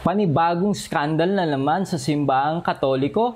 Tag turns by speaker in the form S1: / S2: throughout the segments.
S1: Panibagong skandal na naman sa simbahang Katoliko.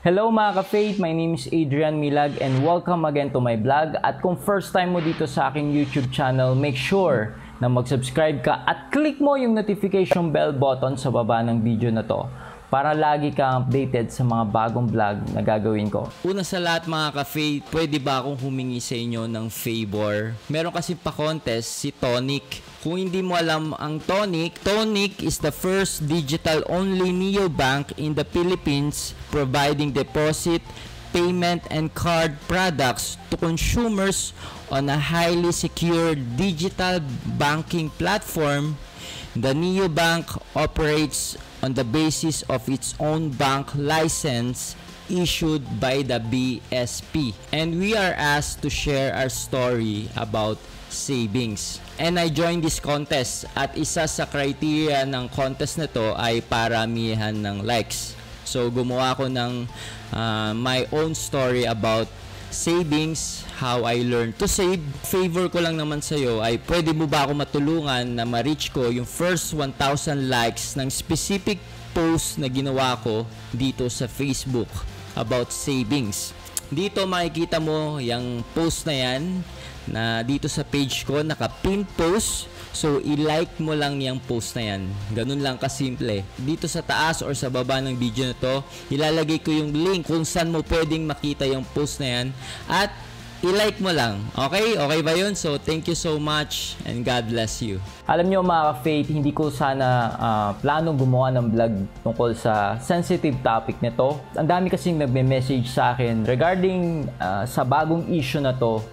S1: Hello mga ka-faith, my name is Adrian Milag and welcome again to my vlog. At kung first time mo dito sa aking YouTube channel, make sure na mag-subscribe ka at click mo yung notification bell button sa baba ng video na to para lagi kang updated sa mga bagong vlog na gagawin ko. Una sa lahat mga ka-faith, pwede ba akong humingi sa inyo ng favor? Meron kasi pa-contest si Tonic. Kung hindi mo alam ang Tonic is the first digital-only neobank in the Philippines providing deposit, payment, and card products to consumers on a highly secure digital banking platform. The neobank operates on the basis of its own bank license issued by the BSP. And we are asked to share our story about savings. And I joined this contest at isa sa criteria ng contest na to ay paramihan ng likes. So gumawa ko ng my own story about savings, how I learned to save. Favor ko lang naman sa'yo ay pwede mo ba ako matulungan na ma-reach ko yung first 1,000 likes ng specific post na ginawa ko dito sa Facebook about savings. Dito makikita mo yung post na yan na dito sa page ko, naka-pin post. So, i-like mo lang yung post na yan. Ganun lang kasimple. Dito sa taas or sa baba ng video na to, ilalagay ko yung link kung saan mo pwedeng makita yung post na yan. At i-like mo lang. Okay? Okay ba yun? So, thank you so much and God bless you. Alam nyo mga ka-faith, hindi ko sana planong gumawa ng vlog tungkol sa sensitive topic nito. Ang dami kasing nagme-message sa akin regarding sa bagong issue na to.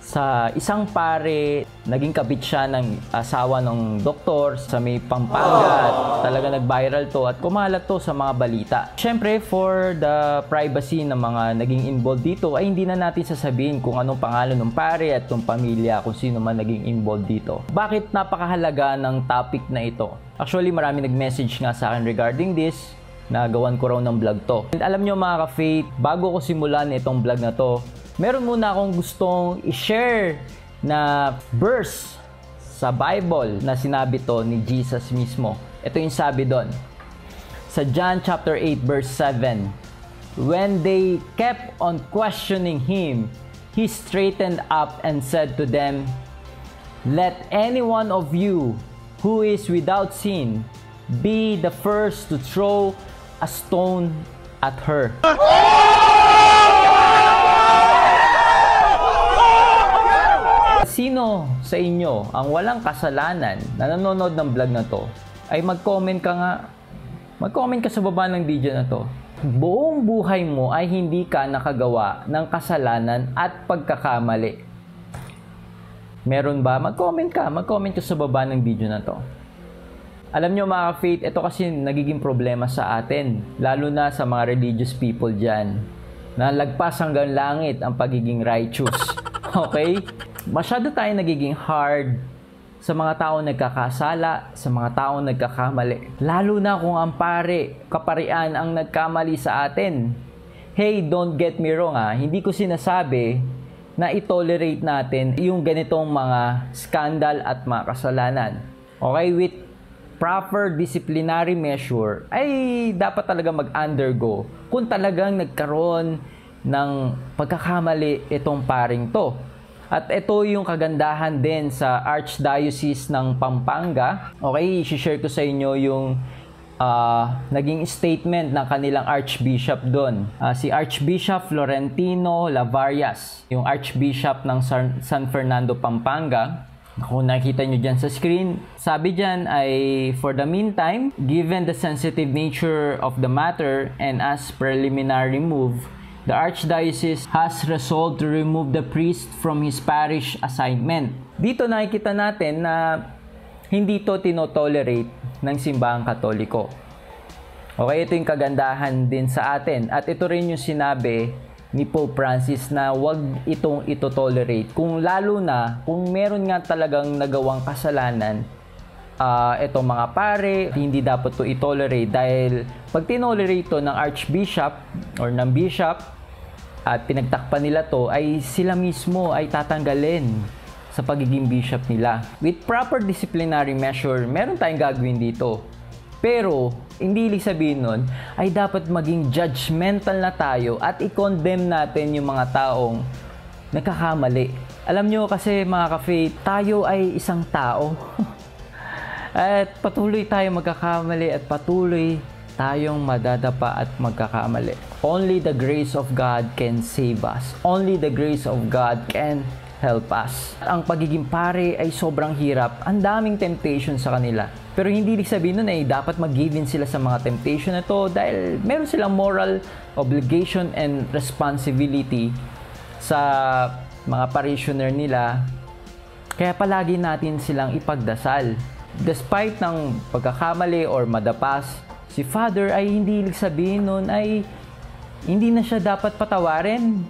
S1: Sa isang pare, naging kabit siya ng asawa ng doktor sa may Pampanga. Talaga nag-viral to at kumalat to sa mga balita. Siyempre, for the privacy ng mga naging involved dito, ay hindi na natin sasabihin kung anong pangalan ng pare at ng pamilya, kung sino man naging involved dito. Bakit napakahalaga ng topic na ito? Actually, marami nag-message nga sa akin regarding this. Nagawan ko raw ng vlog to. And alam nyo mga ka-faith, bago ko simulan itong vlog na to, meron muna akong gustong i-share na verse sa Bible na sinabi to ni Jesus mismo. Ito yung sabi doon. Sa John chapter 8 verse 7. When they kept on questioning him, he straightened up and said to them, "Let any one of you who is without sin be the first to throw a stone at her." Sino sa inyo ang walang kasalanan na nanonood ng vlog na to ay mag-comment ka nga. Mag-comment ka sa baba ng video na to. Buong buhay mo ay hindi ka nakagawa ng kasalanan at pagkakamali. Meron ba? Mag-comment ka. Mag-comment ka sa baba ng video na to. Alam nyo mga ka-faith, ito kasi nagiging problema sa atin. Lalo na sa mga religious people dyan. Na lagpas hanggang langit ang pagiging righteous. Okay? Masyado tayo nagiging hard sa mga taong nagkakasala, sa mga taong nagkakamali. Lalo na kung ang kaparian ang nagkamali sa atin. Hey, don't get me wrong hindi ko sinasabi na i-tolerate natin yung ganitong mga skandal at mga kasalanan. Okay, with proper disciplinary measure, ay dapat talaga mag-undergo kung talagang nagkaroon ng pagkakamali itong paring to. At ito yung kagandahan din sa Archdiocese ng Pampanga. Okay, i-share ko sa inyo yung naging statement ng kanilang Archbishop doon. Si Archbishop Florentino Lavarias, yung Archbishop ng San Fernando, Pampanga. Kung nakikita nyo dyan sa screen, sabi dyan ay, for the meantime, given the sensitive nature of the matter and as preliminary move, the Archdiocese has resolved to remove the priest from his parish assignment. Dito nakikita natin na hindi to tinotolerate ng simbahang Katoliko. Okay, ito yung kagandahan din sa atin. At ito rin yung sinabi ni Pope Francis na wag itong ito-tolerate. Kung lalo na, kung meron nga talagang nagawang kasalanan, Itong mga pare, hindi dapat to i-tolerate dahil pag tinolerate to ng archbishop or ng bishop at pinagtakpan nila to, ay sila mismo ay tatanggalin sa pagiging bishop nila. With proper disciplinary measure, meron tayong gagawin dito. Pero, hindi ibig sabihin nun, ay dapat maging judgmental na tayo at i-condemn natin yung mga taong nagkakamali. Alam nyo kasi mga ka-faith, tayo ay isang tao. At patuloy tayong magkakamali at patuloy tayong madadapa at magkakamali. Only the grace of God can save us. Only the grace of God can help us. Ang pagiging pare ay sobrang hirap. Ang daming temptation sa kanila. Pero hindi ibig sabihin nun ay dapat mag-give in sila sa mga temptation na to dahil meron silang moral obligation and responsibility sa mga parishioner nila. Kaya palagi natin silang ipagdasal. Despite ng pagkakamali or madapas, si Father ay hindi ibig sabihin nun ay hindi na siya dapat patawarin.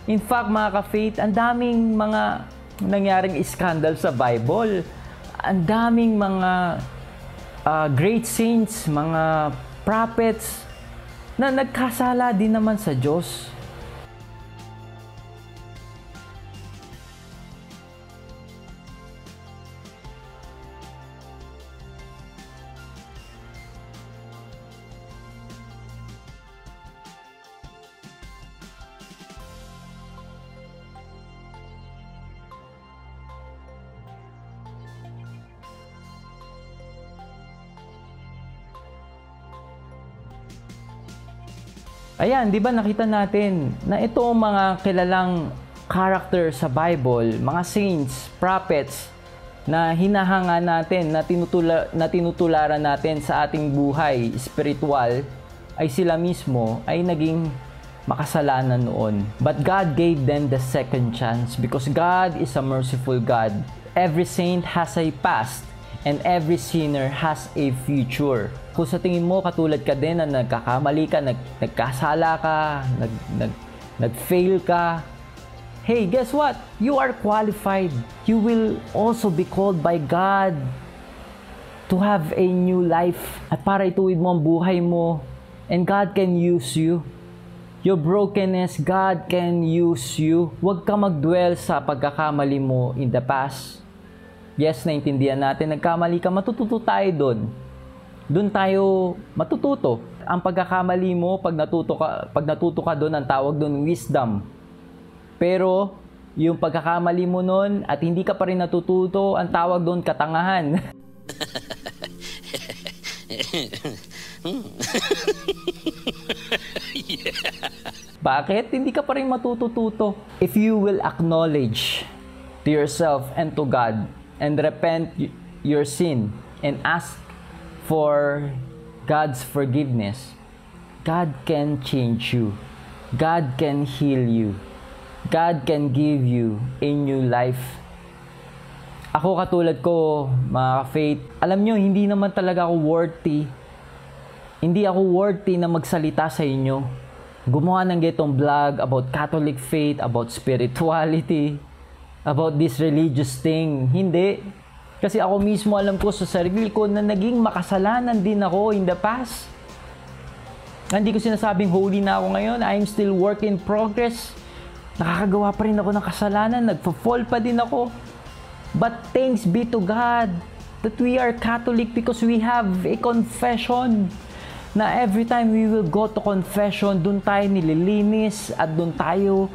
S1: In fact, mga ka-faith, ang daming mga nangyaring scandal sa Bible. Ang daming mga great saints, mga prophets na nagkasala din naman sa Diyos. Ayan, di ba nakita natin na ito mga kilalang character sa Bible, mga saints, prophets, na hinahanga natin, na tinutularan natin sa ating buhay spiritual, ay sila mismo ay naging makasalanan noon. But God gave them the second chance because God is a merciful God. Every saint has a past and every sinner has a future. Kung sa tingin mo katulad ka din na nagkakamali ka, nagkasala ka, nag-fail ka, hey, guess what? You are qualified. You will also be called by God to have a new life. At para ituwid mo ang buhay mo. And God can use you. Your brokenness, God can use you. Huwag ka mag-dwell sa pagkakamali mo in the past. Yes, naintindihan natin, nagkamali ka, matututo tayo doon. Doon tayo matututo. Ang pagkakamali mo, pag natuto ka doon, ang tawag doon wisdom. Pero, yung pagkakamali mo noon at hindi ka pa rin natututo, ang tawag doon katangahan. Bakit? Hindi ka pa rin matututo. If you will acknowledge to yourself and to God and repent your sin and ask for God's forgiveness, God can change you. God can heal you. God can give you a new life. Ako katulad ko, mga faith, alam nyo, hindi naman talaga ako worthy. Hindi ako worthy na magsalita sa inyo. Gumawa ng getong vlog about Catholic faith, about spirituality, about this religious thing. Hindi. Kasi ako mismo alam ko sa sarili ko na naging makasalanan din ako in the past. Hindi ko sinasabing holy na ako ngayon. I'm still work in progress. Nakakagawa pa rin ako ng kasalanan. Nagpa-fall pa din ako. But thanks be to God that we are Catholic because we have a confession. Na every time we will go to confession, dun tayo nililinis at dun tayo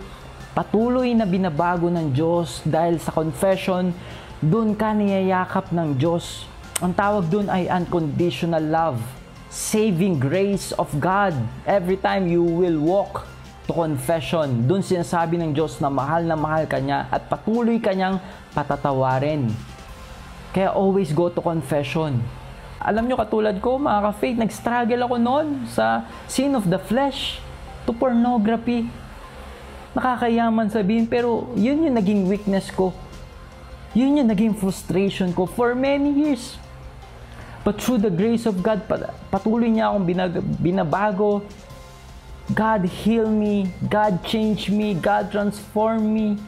S1: patuloy na binabago ng Diyos. Dahil sa confession, dun ka niyayakap ng Diyos. Ang tawag dun ay unconditional love. Saving grace of God. Every time you will walk to confession, dun sinasabi ng Diyos na mahal ka niya at patuloy ka niyang patatawarin. Kaya always go to confession. Alam nyo, katulad ko, mga ka-faith, nag-struggle ako noon sa sin of the flesh to pornography. Nakakayaman sabihin, pero yun yung naging weakness ko. Yun yung naging frustration ko for many years. But through the grace of God, patuloy niya akong binabago. God heal me, God change me, God transform me.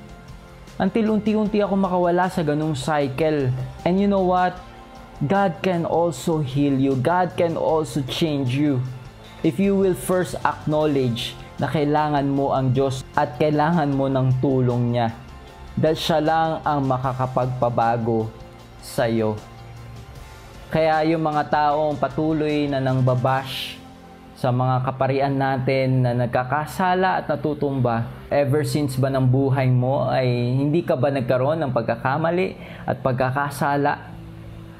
S1: Until unti-unti ako makawala sa ganung cycle. And you know what? God can also heal you. God can also change you. If you will first acknowledge na kailangan mo ang Diyos at kailangan mo ng tulong niya. Dahil siya lang ang makakapagpabago sa iyo. Kaya yung mga taong patuloy na nangbabash sa mga kaparian natin na nagkakasala at natutumba, ever since ba ng buhay mo ay hindi ka ba nagkaroon ng pagkakamali at pagkakasala?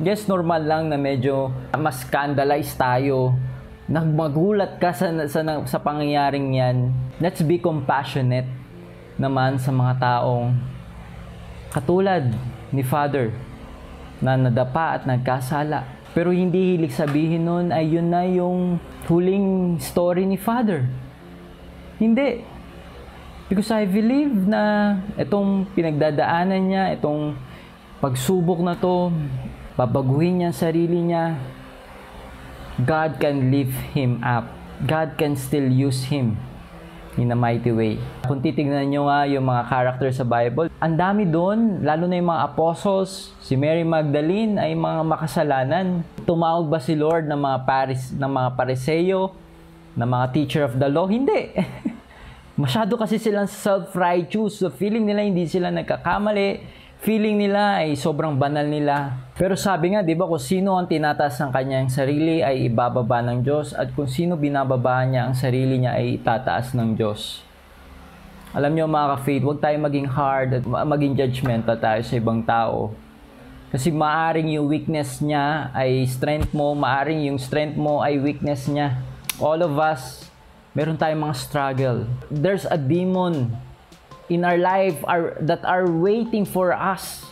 S1: Yes, normal lang na medyo mas scandalize tayo. Nagmagulat ka sa pangyayaring yan. Let's be compassionate naman sa mga taong katulad ni Father na nadapa at nagkasala. Pero hindi hilig sabihin nun ay yun na yung huling story ni Father. Hindi. Because I believe na itong pinagdadaanan niya, itong pagsubok na to, babaguhin niya ang sarili niya, God can lift him up. God can still use him in a mighty way. Kung titignan nyo nga yung mga character sa Bible, ang dami doon, lalo na yung mga apostles, si Mary Magdalene ay mga makasalanan. Tumawag ba si Lord ng mga Pariseyo, ng mga teacher of the law? Hindi. Masyado kasi silang self-righteous. So feeling nila hindi sila nagkakamali. Feeling nila ay sobrang banal nila. Pero sabi nga, di ba, kung sino ang tinataas ng kanyang sarili ay ibababa ng Diyos, at kung sino binababa niya ang sarili niya ay itataas ng Diyos. Alam niyo mga ka-faith, huwag tayo maging hard at maging judgmental tayo sa ibang tao. Kasi maaring yung weakness niya ay strength mo, maaring yung strength mo ay weakness niya. All of us, meron tayong mga struggle. There's a demon in our life that are waiting for us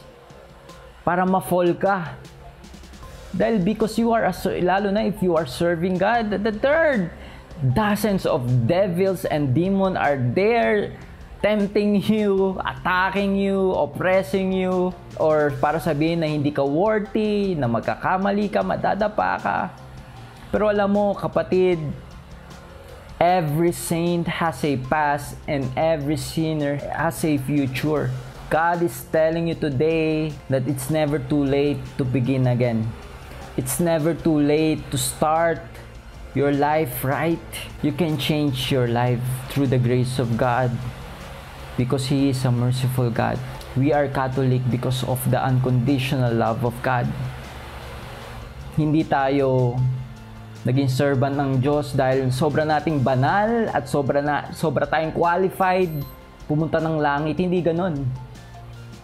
S1: para ma-fall ka. Dahil because you are, lalo na if you are serving God, the third, dozens of devils and demons are there tempting you, attacking you, oppressing you, or para sabihin na hindi ka worthy, na magkakamali ka, madadapa ka. Pero alam mo kapatid, every saint has a past and every sinner has a future. God is telling you today that it's never too late to begin again. It's never too late to start your life right. You can change your life through the grace of God because He is a merciful God. We are Catholic because of the unconditional love of God. Hindi tayo naging servant ng Diyos dahil sobra nating banal at sobra tayong qualified pumunta ng langit. Hindi ganon.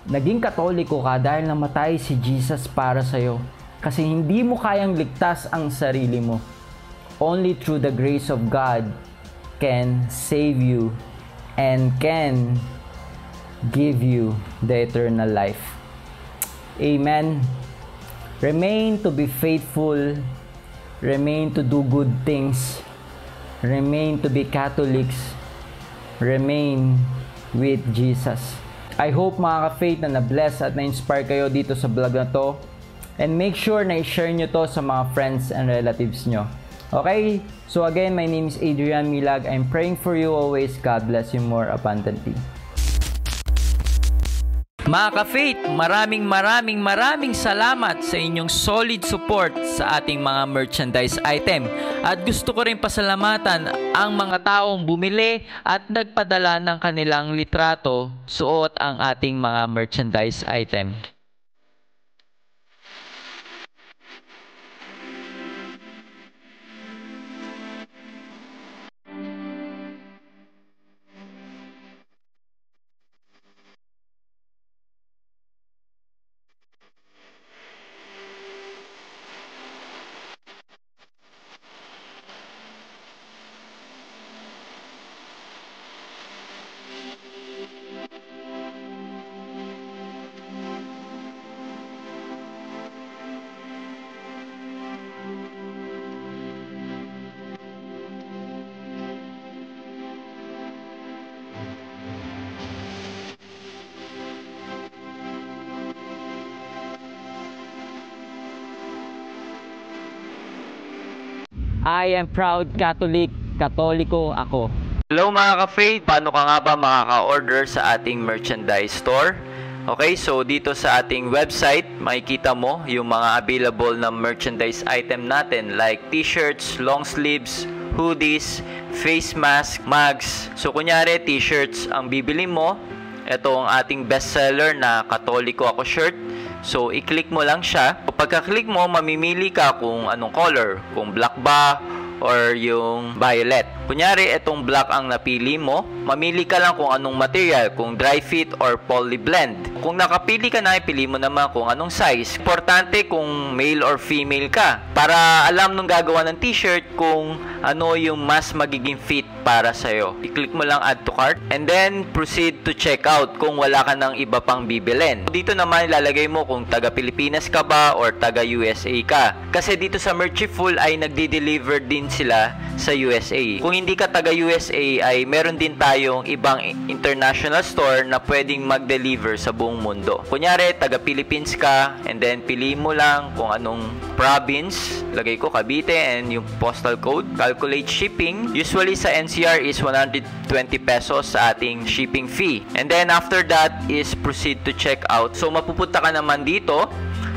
S1: Naging Katoliko ka dahil namatay si Jesus para sa'yo. Kasi hindi mo kayang ligtas ang sarili mo. Only through the grace of God can save you and can give you the eternal life. Amen. Remain to be faithful. Remain to do good things. Remain to be Catholics. Remain with Jesus. I hope mga ka-faith na na-bless at na-inspire kayo dito sa vlog na to. And make sure na i-share nyo to sa mga friends and relatives nyo. Okay? So again, my name is Adrian Milag. I'm praying for you always. God bless you more abundantly. Mga ka-faith, maraming salamat sa inyong solid support sa ating mga merchandise item. At gusto ko rin pasalamatan ang mga taong bumili at nagpadala ng kanilang litrato suot ang ating mga merchandise item. I am proud Catholic, Katoliko ako. Hello mga ka-faith, paano ka nga ba makaka-order sa ating merchandise store? Okay, so dito sa ating website, makikita mo yung mga available na merchandise item natin like t-shirts, long sleeves, hoodies, face mask, mugs. So kunyari t-shirts ang bibili mo, ito ang ating bestseller na Katoliko Ako shirt. So i-click mo lang siya. Pagka-click mo, mamimili ka kung anong color, kung black ba or yung violet. Kunyari, itong black ang napili mo, mamili ka lang kung anong material, kung dry fit or poly blend. Kung nakapili ka na, ipili mo naman kung anong size. Importante kung male or female ka para alam nung gagawa ng t-shirt kung ano yung mas magiging fit para sa'yo. I-click mo lang add to cart and then proceed to check out kung wala ka ng iba pang bibilin. Dito naman ilalagay mo kung taga Pilipinas ka ba or taga USA ka. Kasi dito sa Merchiful ay nagdi-deliver din sila sa USA. Kung hindi ka taga USA ay meron din tayong ibang international store na pwedeng mag-deliver sa buong mundo. Kunyari, taga Philippines ka and then pili mo lang kung anong province. Lagay ko Cavite and yung postal code. Calculate shipping. Usually sa NCR is 120 pesos sa ating shipping fee. And then after that is proceed to check out. So mapupunta ka naman dito.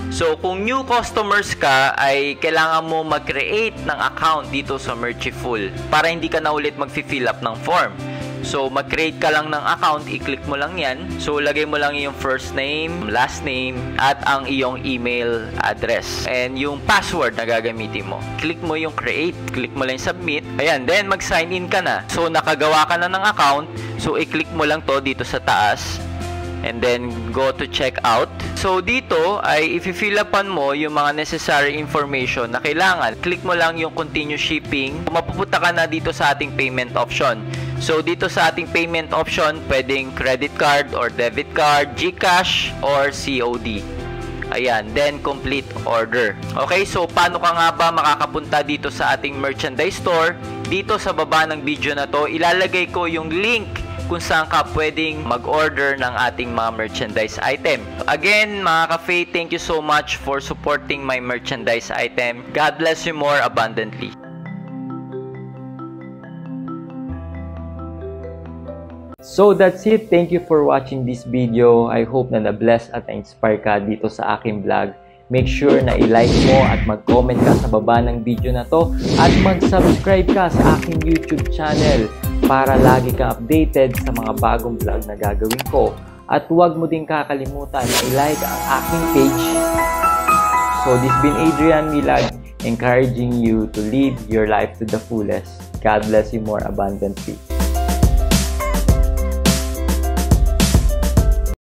S1: So, kung new customers ka, ay kailangan mo mag-create ng account dito sa Merchiful para hindi ka na ulit mag-fill up ng form. So, mag-create ka lang ng account, i-click mo lang yan. So, lagay mo lang yung first name, last name, at ang iyong email address. And yung password na gagamitin mo. Click mo yung create, click mo lang yung submit. Ayan, then mag-sign in ka na. So, nakagawa ka na ng account. So, i-click mo lang to dito sa taas. And then, go to check out. So, dito ay i-fill upan mo yung mga necessary information na kailangan. Click mo lang yung continue shipping. Mapupunta ka na dito sa ating payment option. So, dito sa ating payment option, pwedeng credit card or debit card, GCash, or COD. Ayan, then complete order. Okay, so paano ka nga ba makakapunta dito sa ating merchandise store? Dito sa baba ng video na to, ilalagay ko yung link kung saan ka pwedeng mag-order ng ating mga merchandise item. Again, mga ka-Faith, thank you so much for supporting my merchandise item. God bless you more abundantly. So that's it. Thank you for watching this video. I hope na na-bless at na-inspire ka dito sa aking vlog. Make sure na i-like mo at mag-comment ka sa baba ng video na to at mag-subscribe ka sa aking YouTube channel para lagi kang updated sa mga bagong vlog na gagawin ko. At huwag mo din kakalimutan na i-like ang aking page. So this been Adrian Milag, encouraging you to live your life to the fullest. God bless you more abundantly.